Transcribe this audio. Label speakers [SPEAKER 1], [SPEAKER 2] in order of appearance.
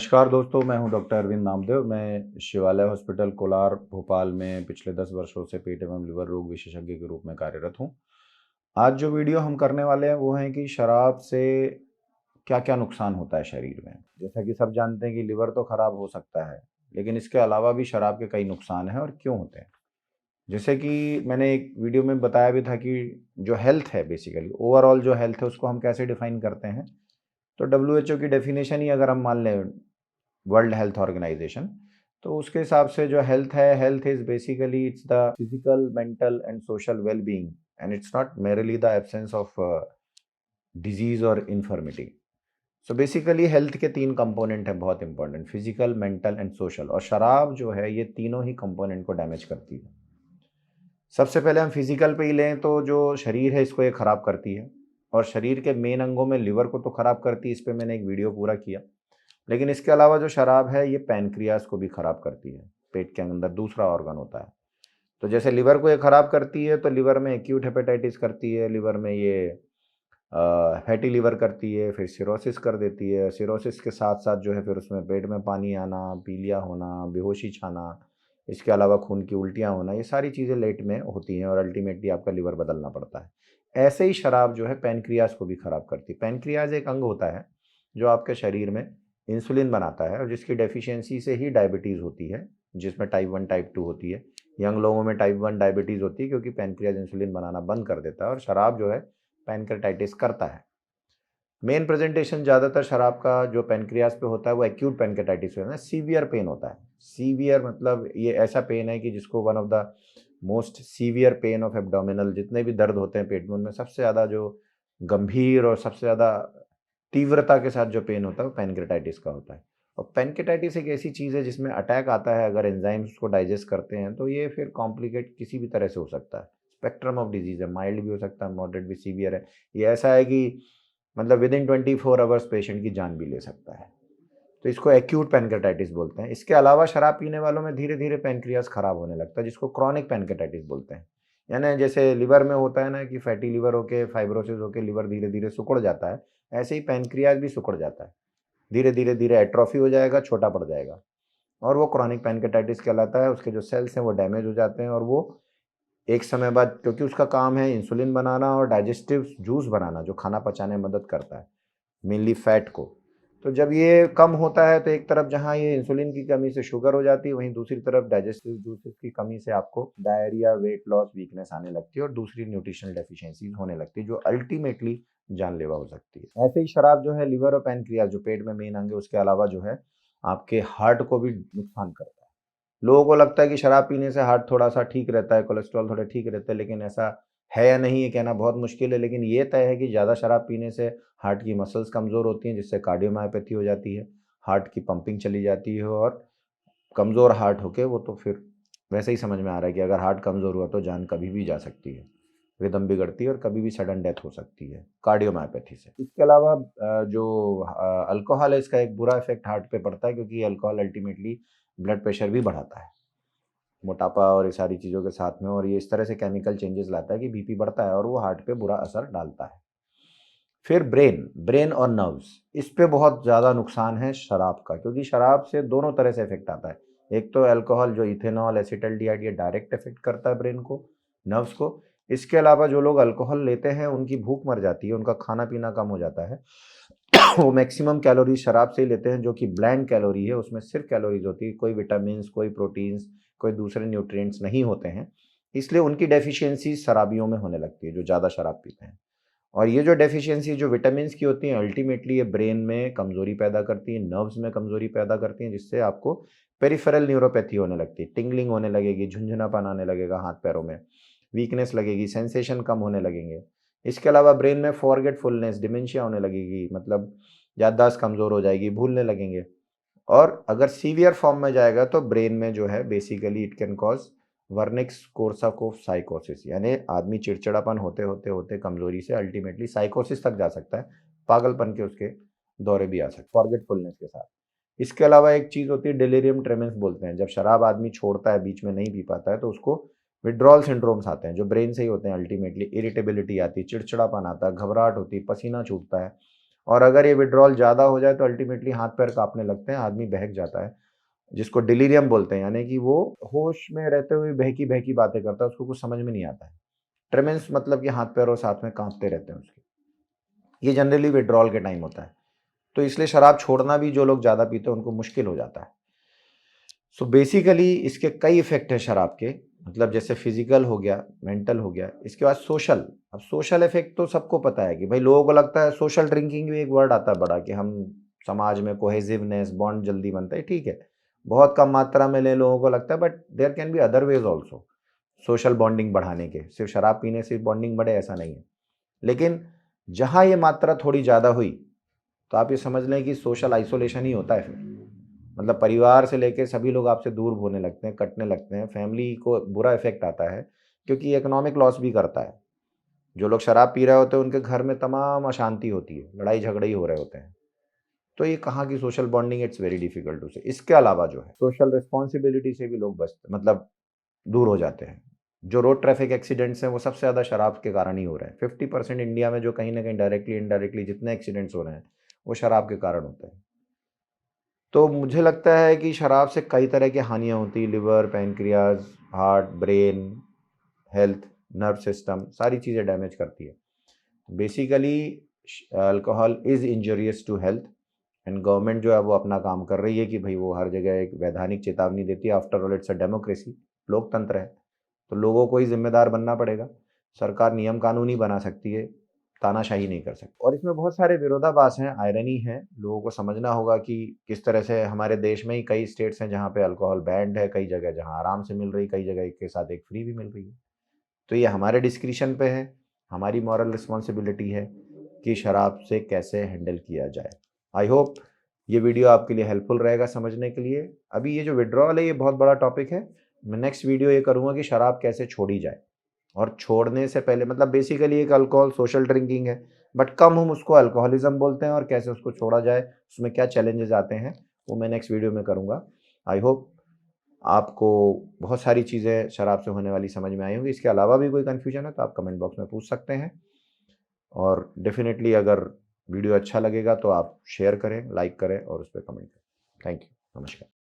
[SPEAKER 1] नमस्कार दोस्तों, मैं हूं डॉक्टर अरविंद नामदेव। मैं शिवालय हॉस्पिटल कोलार भोपाल में पिछले 10 वर्षों से पेट एवं लिवर रोग विशेषज्ञ के रूप में कार्यरत हूं। आज जो वीडियो हम करने वाले हैं वो है कि शराब से क्या-क्या नुकसान होता है शरीर में। जैसा कि सब जानते हैं कि लिवर तो खराब हो सकता है, लेकिन इसके अलावा भी शराब के कई नुकसान हैं और क्यों होते हैं। जैसे कि मैंने एक वीडियो में बताया भी था कि जो हेल्थ है बेसिकली ओवरऑल जो हेल्थ है उसको हम कैसे डिफाइन करते हैं। तो डब्ल्यूएचओ की डेफिनेशन ही अगर हम मान लें, वर्ल्ड हेल्थ ऑर्गेनाइजेशन, तो उसके हिसाब से जो हेल्थ है, health is basically it's the physical mental and social well being and it's not merely the absence of disease और इन्फर्मिटी। सो बेसिकली हेल्थ के तीन कंपोनेंट हैं बहुत important, physical mental and social, और शराब जो है ये तीनों ही कंपोनेंट को डैमेज करती है। सबसे पहले हम फिजिकल पे ही लें तो जो शरीर है इसको ये खराब करती है, और शरीर के मेन अंगों में लिवर को तो खराब करती है, इस पे मैंने एक वीडियो पूरा किया। लेकिन इसके अलावा जो शराब है ये पैनक्रियाज को भी खराब करती है, पेट के अंदर दूसरा ऑर्गन होता है। तो जैसे लिवर को ये खराब करती है तो लिवर में एक्यूट हेपेटाइटिस करती है, लिवर में ये फैटी लिवर करती है, फिर सिरोसिस कर देती है। सिरोसिस के साथ साथ जो है फिर उसमें पेट में पानी आना, पीलिया होना, बेहोशी छाना, इसके अलावा खून की उल्टियाँ होना, ये सारी चीज़ें लेट में होती हैं और अल्टीमेटली आपका लिवर बदलना पड़ता है। ऐसे ही शराब जो है पैनक्रियाज को भी खराब करती है। पैनक्रियाज एक अंग होता है जो आपके शरीर में इंसुलिन बनाता है और जिसकी डेफिशिएंसी से ही डायबिटीज़ होती है, जिसमें टाइप 1 टाइप 2 होती है। यंग लोगों में टाइप 1 डायबिटीज़ होती है क्योंकि पैनक्रियाज इंसुलिन बनाना बंद कर देता है, और शराब जो है पैनक्रेटाइटिस करता है। मेन प्रेजेंटेशन ज़्यादातर शराब का जो पैनक्रियाज पे होता है वो एक्यूट पैनक्रेटाइटिस होता है, सीवियर पेन होता है। सीवियर मतलब ये ऐसा पेन है कि जिसको one of the most severe pain of abdominal, जितने भी दर्द होते हैं पेट में उनमें सबसे ज़्यादा जो गंभीर और सबसे ज़्यादा तीव्रता के साथ जो पेन होता है वो पैनक्रेटाइटिस का होता है। और पैनक्रेटाइटिस एक ऐसी चीज़ है जिसमें अटैक आता है, अगर एंजाइम्स उसको डाइजेस्ट करते हैं तो ये फिर कॉम्प्लिकेट किसी भी तरह से हो सकता है। स्पेक्ट्रम ऑफ डिजीज़ है, माइल्ड भी हो सकता है, मॉडरेट भी, सीवियर है। ये ऐसा है कि मतलब विद इन 24 आवर्स पेशेंट की जान भी ले सकता है। तो इसको एक्यूट पैनक्रेटाइटिस बोलते हैं। इसके अलावा शराब पीने वालों में धीरे-धीरे पैनक्रियाज़ खराब होने लगता है, जिसको क्रॉनिक पैनक्रेटाइटिस बोलते हैं। यानी जैसे लिवर में होता है ना कि फैटी लिवर होके, फाइब्रोसिस होके लिवर धीरे-धीरे सिकुड़ जाता है, ऐसे ही पैनक्रियाज़ भी सिकुड़ जाता है। धीरे-धीरे एट्रोफी हो जाएगा, छोटा पड़ जाएगा, और वो क्रॉनिक पैनक्रेटाइटिस कहलाता है। उसके जो सेल्स हैं वो डैमेज हो जाते हैं और वो एक समय बाद, क्योंकि उसका काम है इंसुलिन बनाना और डाइजेस्टिव जूस बनाना जो खाना पचाने में मदद करता है, मेनली फैट को। तो जब ये कम होता है तो एक तरफ जहाँ ये इंसुलिन की कमी से शुगर हो जाती है, वहीं दूसरी तरफ डाइजेस्टिव जूसेस की कमी से आपको डायरिया, वेट लॉस, वीकनेस आने लगती है और दूसरी न्यूट्रिशनल डेफिशिएंसीज होने लगती है जो अल्टीमेटली जानलेवा हो सकती है। ऐसे ही शराब जो है लिवर और पैनक्रियाज जो पेट में मेन अंग है उसके अलावा जो है आपके हार्ट को भी नुकसान करता है। लोगों को लगता है कि शराब पीने से हार्ट थोड़ा-सा ठीक रहता है, कोलेस्ट्रॉल थोड़े ठीक रहते हैं, लेकिन ऐसा है या नहीं ये कहना बहुत मुश्किल है। लेकिन ये तय है कि ज़्यादा शराब पीने से हार्ट की मसल्स कमज़ोर होती हैं, जिससे कार्डियोमायोपैथी हो जाती है, हार्ट की पंपिंग चली जाती है, और कमज़ोर हार्ट होके वो तो फिर वैसे ही समझ में आ रहा है कि अगर हार्ट कमज़ोर हुआ तो जान कभी भी जा सकती है, रिदम बिगड़ती है और कभी भी सडन डेथ हो सकती है कार्डियोमायोपैथी से। इसके अलावा जो अल्कोहल है इसका एक बुरा इफ़ेक्ट हार्ट पे पड़ता है, क्योंकि अल्कोहल अल्टीमेटली ब्लड प्रेशर भी बढ़ाता है, मोटापा और ये सारी चीज़ों के साथ में, और ये इस तरह से केमिकल चेंजेस लाता है कि बीपी बढ़ता है और वो हार्ट पे बुरा असर डालता है। फिर ब्रेन ब्रेन और नर्व्स, इस पे बहुत ज़्यादा नुकसान है शराब का, क्योंकि शराब से दोनों तरह से इफेक्ट आता है। एक तो अल्कोहल जो इथेनॉल, एसिटल्डिहाइड, ये डायरेक्ट इफेक्ट करता है ब्रेन को, नर्व्स को। इसके अलावा जो लोग अल्कोहल लेते हैं उनकी भूख मर जाती है, उनका खाना-पीना कम हो जाता है। वो मैक्सिमम कैलोरीज़ शराब से ही लेते हैं जो कि ब्लैंड कैलोरी है, उसमें सिर्फ़ कैलोरीज़ होती है, कोई विटामिन्स, कोई प्रोटीन्स, कोई दूसरे न्यूट्रिएंट्स नहीं होते हैं। इसलिए उनकी डेफिशिएंसी शराबियों में होने लगती है जो ज़्यादा शराब पीते हैं। और ये जो डेफिशिएंसी जो विटामिन्स की होती हैं अल्टीमेटली ये ब्रेन में कमज़ोरी पैदा करती हैं, नर्व्स में कमज़ोरी पैदा करती हैं, जिससे आपको पेरिफेरल न्यूरोपैथी होने लगती है, टिंगलिंग होने लगेगी, झुनझुनापन आने लगेगा हाथ-पैरों में, वीकनेस लगेगी, सेंसेशन कम होने लगेंगे। इसके अलावा ब्रेन में फॉरगेटफुलनेस, डिमेंशिया होने लगेगी, मतलब याददाश्त कमज़ोर हो जाएगी, भूलने लगेंगे। और अगर सीवियर फॉर्म में जाएगा तो ब्रेन में जो है basically it can cause Wernicke Korsakoff साइकोसिस, यानी आदमी चिड़चिड़ापन होते कमज़ोरी से अल्टीमेटली साइकोसिस तक जा सकता है, पागलपन के उसके दौरे भी आ सकते हैं, फॉरगेटफुलनेस के साथ। इसके अलावा एक चीज़ होती है डेलिरियम ट्रेमेंस बोलते हैं, जब शराब आदमी छोड़ता है, बीच में नहीं पी पाता है तो उसको विथड्रॉल सिंड्रोम्स आते हैं, जो ब्रेन से ही होते हैं अल्टीमेटली। इरिटेबिलिटी आती है, चिड़चिड़ापन आता है, घबराहट होती है, पसीना छूटता है, और अगर ये विड्रॉल ज़्यादा हो जाए तो अल्टीमेटली हाथ पैर काँपने लगते हैं, आदमी बहक जाता है, जिसको डिलीरियम बोलते हैं, यानी कि वो होश में रहते हुए बहकी-बहकी बातें करता है, उसको कुछ समझ में नहीं आता है। ट्रेमेंस मतलब कि हाथ पैर और साथ में काँपते रहते हैं उसके। ये जनरली विड्रॉल के टाइम होता है। तो इसलिए शराब छोड़ना भी जो लोग ज़्यादा पीते हैं उनको मुश्किल हो जाता है। सो बेसिकली इसके कई इफ़ेक्ट हैं शराब के, मतलब जैसे फिज़िकल हो गया, मेंटल हो गया, इसके बाद सोशल। अब सोशल इफ़ेक्ट तो सबको पता है कि भाई लोगों को लगता है सोशल ड्रिंकिंग भी एक वर्ड आता है बड़ा कि हम समाज में कोहेसिवनेस, बॉन्ड जल्दी बनता है, ठीक है। बहुत कम मात्रा में लें लोगों को लगता है, but there can be other ways also social bonding बढ़ाने के। सिर्फ़ शराब पीने से बॉन्डिंग बढ़े ऐसा नहीं है। लेकिन जहाँ ये मात्रा थोड़ी ज़्यादा हुई, तो आप ये समझ लें कि सोशल आइसोलेशन ही होता है फिर। मतलब परिवार से लेके सभी लोग आपसे दूर होने लगते हैं, कटने लगते हैं, फैमिली को बुरा इफ़ेक्ट आता है, क्योंकि इकोनॉमिक लॉस भी करता है। जो लोग शराब पी रहे होते हैं, उनके घर में तमाम अशांति होती है, लड़ाई-झगड़े ही हो रहे होते हैं। तो ये कहाँ की social bonding, it's very difficult to say. इसके अलावा जो है, सोशल रिस्पॉन्सिबिलिटी से भी लोग मतलब दूर हो जाते हैं। जो रोड ट्रैफिक एक्सीडेंट्स हैं, वो सबसे ज़्यादा शराब के कारण ही हो रहे हैं। 50% इंडिया में जो कहीं न कहीं डायरेक्टली, इनडायरेक्टली जितने एक्सीडेंट्स हो रहे हैं, वो शराब के कारण होते हैं। तो मुझे लगता है कि शराब से कई तरह की हानियाँ होती हैं, liver, pancreas, heart, brain, health, nerve system, सारी चीज़ें डैमेज करती है। Basically alcohol is injurious to health, and government जो है वो अपना काम कर रही है कि भाई वो हर जगह एक वैधानिक चेतावनी देती है। After all it's a democracy, लोकतंत्र है, तो लोगों को ही ज़िम्मेदार बनना पड़ेगा। सरकार नियम कानून ही बना सकती है, तानाशाही नहीं कर सकती। और इसमें बहुत सारे विरोधाभास हैं, आयरनी है, लोगों को समझना होगा कि किस तरह से हमारे देश में ही कई स्टेट्स हैं जहाँ पे अल्कोहल बैंड है, कई जगह जहाँ आराम से मिल रही, कई जगह एक के साथ एक फ्री भी मिल रही है। तो ये हमारे डिस्क्रिशन पे है, हमारी मॉरल रिस्पॉन्सिबिलिटी है कि शराब से कैसे हैंडल किया जाए। आई होप ये वीडियो आपके लिए हेल्पफुल रहेगा समझने के लिए। अभी ये जो विड्रॉल है, ये बहुत बड़ा टॉपिक है। मैं नेक्स्ट वीडियो ये करूँगा कि शराब कैसे छोड़ी जाए, और छोड़ने से पहले मतलब बेसिकली एक अल्कोहल सोशल ड्रिंकिंग है, बट कम हम उसको अल्कोहलिज्म बोलते हैं, और कैसे उसको छोड़ा जाए, उसमें क्या चैलेंजेस आते हैं, वो मैं नेक्स्ट वीडियो में करूँगा। आई होप आपको बहुत सारी चीज़ें शराब से होने वाली समझ में आई होंगी। इसके अलावा भी कोई कन्फ्यूजन है तो आप कमेंट बॉक्स में पूछ सकते हैं, और डेफ़िनेटली अगर वीडियो अच्छा लगेगा तो आप शेयर करें, लाइक करें और उस पे कमेंट करें। Thank you. नमस्कार।